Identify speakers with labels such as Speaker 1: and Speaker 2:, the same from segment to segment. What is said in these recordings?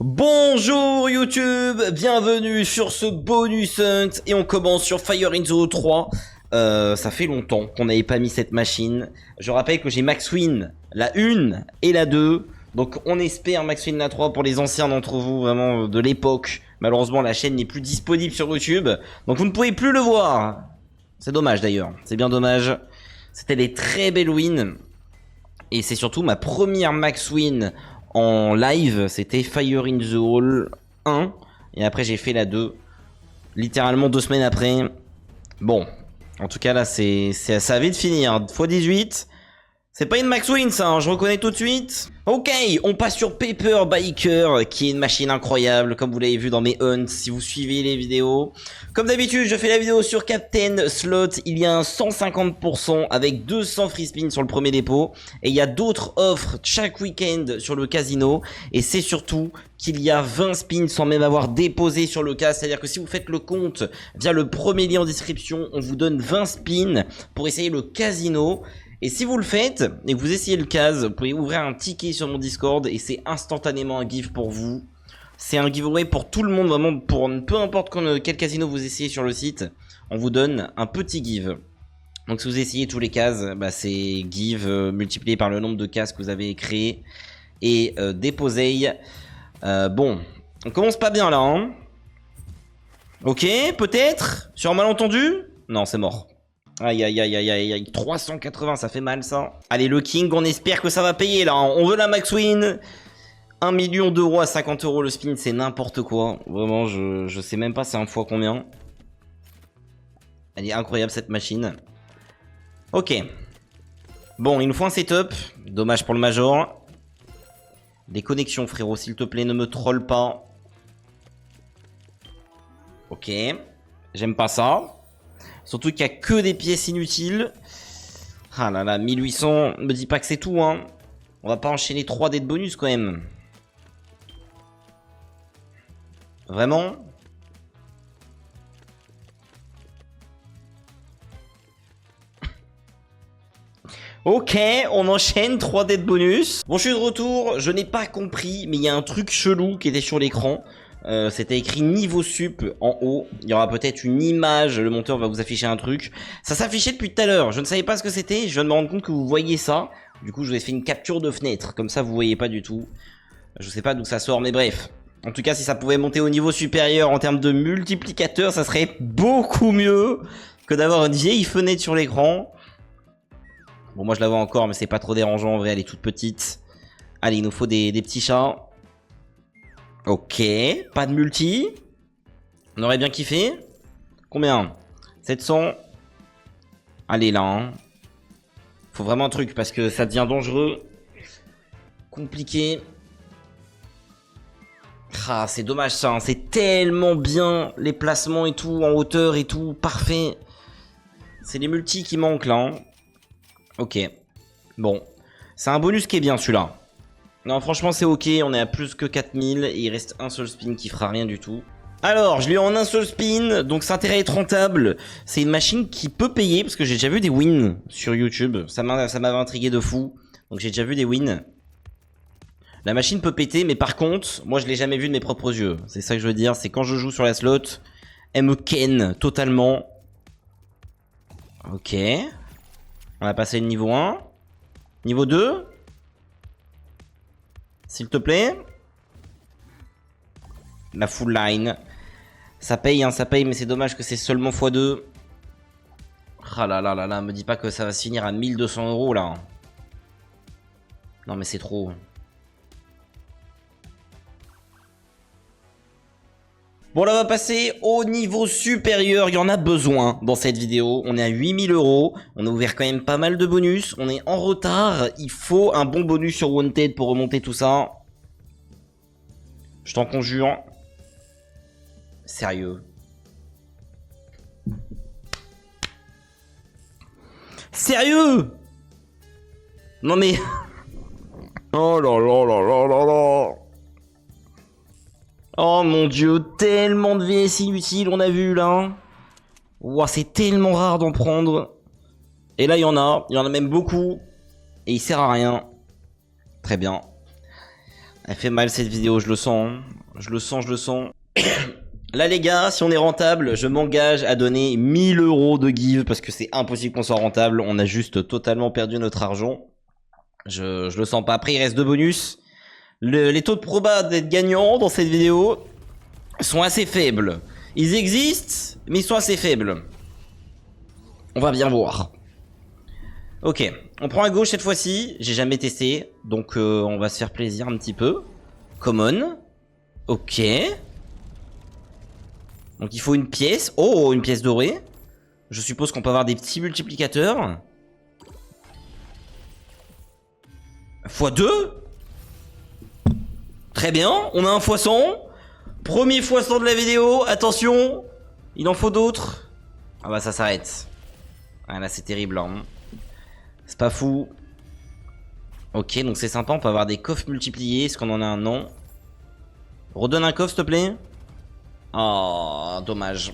Speaker 1: Bonjour YouTube, bienvenue sur ce bonus hunt et on commence sur Fire in the 3. Ça fait longtemps qu'on n'avait pas mis cette machine. Je rappelle que j'ai Max Win la 1 et la 2. Donc on espère Max Win la 3 pour les anciens d'entre vous, vraiment de l'époque. Malheureusement la chaîne n'est plus disponible sur YouTube, donc vous ne pouvez plus le voir. C'est dommage d'ailleurs, c'est bien dommage. C'était des très belles wins. Et c'est surtout ma première Max Win en live, c'était Fire in the Hall 1. Et après j'ai fait la 2. Littéralement 2 semaines après. Bon, en tout cas là ça a vite fini, hein. x18. C'est pas une Max Win ça, hein, je reconnais tout de suite. Ok, on passe sur Paper Biker, qui est une machine incroyable, comme vous l'avez vu dans mes hunts, si vous suivez les vidéos. Comme d'habitude, je fais la vidéo sur Captain Slot, il y a un 150% avec 200 free spins sur le premier dépôt. Et il y a d'autres offres chaque week-end sur le casino. Et c'est surtout qu'il y a 20 spins sans même avoir déposé sur le cas. C'est-à-dire que si vous faites le compte via le premier lien en description, on vous donne 20 spins pour essayer le casino. Et si vous le faites, et que vous essayez le cas, vous pouvez ouvrir un ticket sur mon Discord et c'est instantanément un give pour vous. C'est un giveaway pour tout le monde, vraiment, pour peu importe quel casino vous essayez sur le site, on vous donne un petit give. Donc si vous essayez tous les cases, bah, c'est give multiplié par le nombre de cases que vous avez créé et déposé. Bon, on commence pas bien là, hein. Ok, peut-être, sur un malentendu. Non, c'est mort. Aïe aïe aïe aïe aïe aïe, 380, ça fait mal ça. Allez, le King, on espère que ça va payer là, hein. On veut la Max Win. 1 million d'euros à 50 euros le spin, c'est n'importe quoi. Vraiment, je sais même pas c'est un fois combien. Elle est incroyable cette machine. Ok. Bon, il nous faut un setup. Dommage pour le Major. Des connexions frérot, s'il te plaît, ne me troll pas. Ok. J'aime pas ça. Surtout qu'il n'y a que des pièces inutiles. Ah là là, 1800, me dis pas que c'est tout, hein. On va pas enchaîner 3 dés de bonus quand même. Vraiment? Ok, on enchaîne 3 dés de bonus. Bon, je suis de retour, je n'ai pas compris, mais il y a un truc chelou qui était sur l'écran. C'était écrit niveau sup en haut. Il y aura peut-être une image, le monteur va vous afficher un truc. Ça s'affichait depuis tout à l'heure, je ne savais pas ce que c'était. Je viens de me rendre compte que vous voyez ça. Du coup, je vous ai fait une capture de fenêtre, comme ça vous voyez pas du tout. Je sais pas d'où ça sort, mais bref. En tout cas, si ça pouvait monter au niveau supérieur en termes de multiplicateur, ça serait beaucoup mieux que d'avoir une vieille fenêtre sur l'écran. Bon, moi je la vois encore, mais c'est pas trop dérangeant en vrai, elle est toute petite. Allez, il nous faut des petits chats. Ok, pas de multi. On aurait bien kiffé. Combien? 700. Allez là, hein. Faut vraiment un truc parce que ça devient dangereux. Compliqué. Ah, c'est dommage ça, hein. C'est tellement bien les placements et tout, en hauteur et tout, parfait. C'est les multis qui manquent là, hein. Ok. Bon. C'est un bonus qui est bien celui-là. Non, franchement, c'est ok. On est à plus que 4000 et il reste un seul spin qui fera rien du tout. Alors, je l'ai en un seul spin, donc ça a intérêt à être rentable. C'est une machine qui peut payer parce que j'ai déjà vu des wins sur YouTube. Ça m'avait intrigué de fou. Donc j'ai déjà vu des wins. La machine peut péter, mais par contre, moi je l'ai jamais vu de mes propres yeux. C'est ça que je veux dire. C'est quand je joue sur la slot, elle me ken totalement. Ok. On a passé le niveau 1. Niveau 2. S'il te plaît. La full line. Ça paye, hein, ça paye, mais c'est dommage que c'est seulement x2. Ah là là là là, me dis pas que ça va se finir à 1200 euros là. Non mais c'est trop. Bon là on va passer au niveau supérieur, il y en a besoin dans cette vidéo. On est à 8000 euros, on a ouvert quand même pas mal de bonus, on est en retard. Il faut un bon bonus sur Wanted pour remonter tout ça. Je t'en conjure. Sérieux. Sérieux? Non mais... Oh là là là là là là. Oh mon dieu, tellement de VS inutiles on a vu là. Ouah, c'est tellement rare d'en prendre. Et là il y en a même beaucoup. Et il sert à rien. Très bien. Elle fait mal cette vidéo, je le sens. Hein. Je le sens, je le sens. Là les gars, si on est rentable, je m'engage à donner 1000 € de give parce que c'est impossible qu'on soit rentable. On a juste totalement perdu notre argent. Je le sens pas. Après il reste 2 bonus. Les taux de proba d'être gagnant dans cette vidéo sont assez faibles. Ils existent, mais ils sont assez faibles. On va bien voir. Ok, on prend à gauche cette fois-ci. J'ai jamais testé, donc on va se faire plaisir un petit peu. Common. Ok. Donc il faut une pièce. Oh, une pièce dorée. Je suppose qu'on peut avoir des petits multiplicateurs. x2. Très bien, on a un x100. Premier x100 de la vidéo. Attention, il en faut d'autres. Ah bah ça s'arrête. Ah là c'est terrible hein. C'est pas fou. Ok, donc c'est sympa, on peut avoir des coffres multipliés. Est-ce qu'on en a un? Non. Redonne un coffre s'il te plaît. Oh, dommage.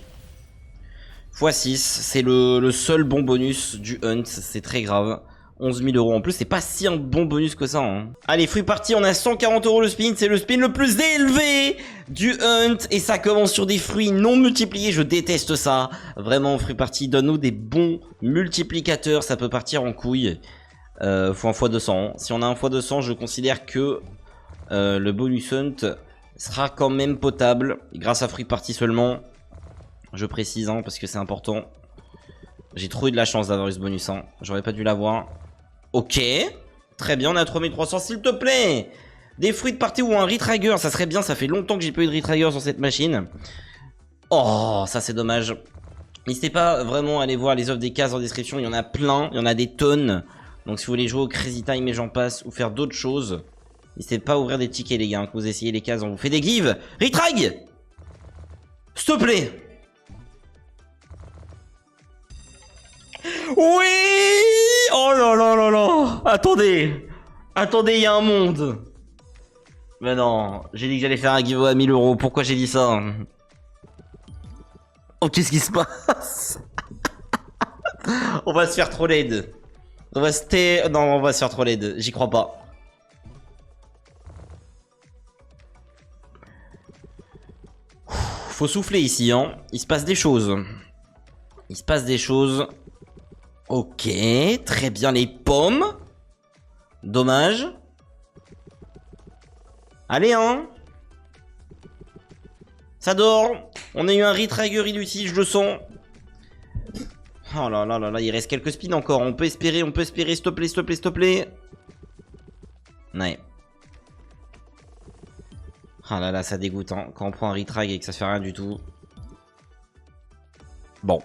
Speaker 1: x6, c'est le seul bon bonus du hunt, c'est très grave. 11 000 € en plus, c'est pas si un bon bonus que ça. Hein. Allez, free party, on a 140 € le spin, c'est le spin le plus élevé du hunt. Et ça commence sur des fruits non multipliés, je déteste ça. Vraiment, free party, donne-nous des bons multiplicateurs, ça peut partir en couille. Faut un x200. Si on a un x200, je considère que le bonus hunt sera quand même potable, grâce à free party seulement. Je précise, hein, parce que c'est important. J'ai trop eu de la chance d'avoir eu ce bonus, hein. J'aurais pas dû l'avoir. Ok, très bien, on a 3300, s'il te plaît. Des fruits de party ou un retrigger, ça serait bien, ça fait longtemps que j'ai pas eu de retrigger sur cette machine. Oh, ça c'est dommage. N'hésitez pas vraiment à aller voir les offres des cases en description, il y en a plein, il y en a des tonnes. Donc si vous voulez jouer au Crazy Time et j'en passe, ou faire d'autres choses, n'hésitez pas à ouvrir des tickets les gars, que vous essayez les cases, on vous fait des gives. Retrig, s'il te plaît. Oui. Oh là là là là. Attendez. Attendez, il y a un monde. Mais non, j'ai dit que j'allais faire un giveaway à 1000 €. Pourquoi j'ai dit ça? Oh, qu'est-ce qui se passe? On va se faire troller. On va se... Non, on va se faire troller. J'y crois pas. Faut souffler ici, hein. Il se passe des choses. Il se passe des choses. Ok, très bien, les pommes. Dommage. Allez, hein. Ça dort. On a eu un retrigger inutile, je le sens. Oh là là là là, il reste quelques spins encore. On peut espérer, s'il te plaît, s'il te plaît, s'il te plaît. Ouais. Ah là là, ça dégoûte, hein. Quand on prend un retrag et que ça se fait rien du tout. Bon.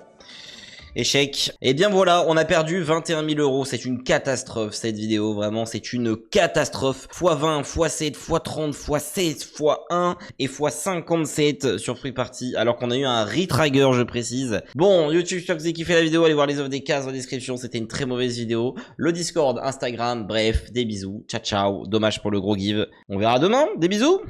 Speaker 1: Échec. Et bien voilà, on a perdu 21 000 €. C'est une catastrophe cette vidéo, vraiment, c'est une catastrophe. x20, x7, x30, x16, x1 et x57 sur Free Party, alors qu'on a eu un retrigger, je précise. Bon, YouTube, j'espère que vous avez kiffé la vidéo. Allez voir les offres des cases en description, c'était une très mauvaise vidéo. Le Discord, Instagram, bref, des bisous. Ciao, ciao. Dommage pour le gros give. On verra demain. Des bisous.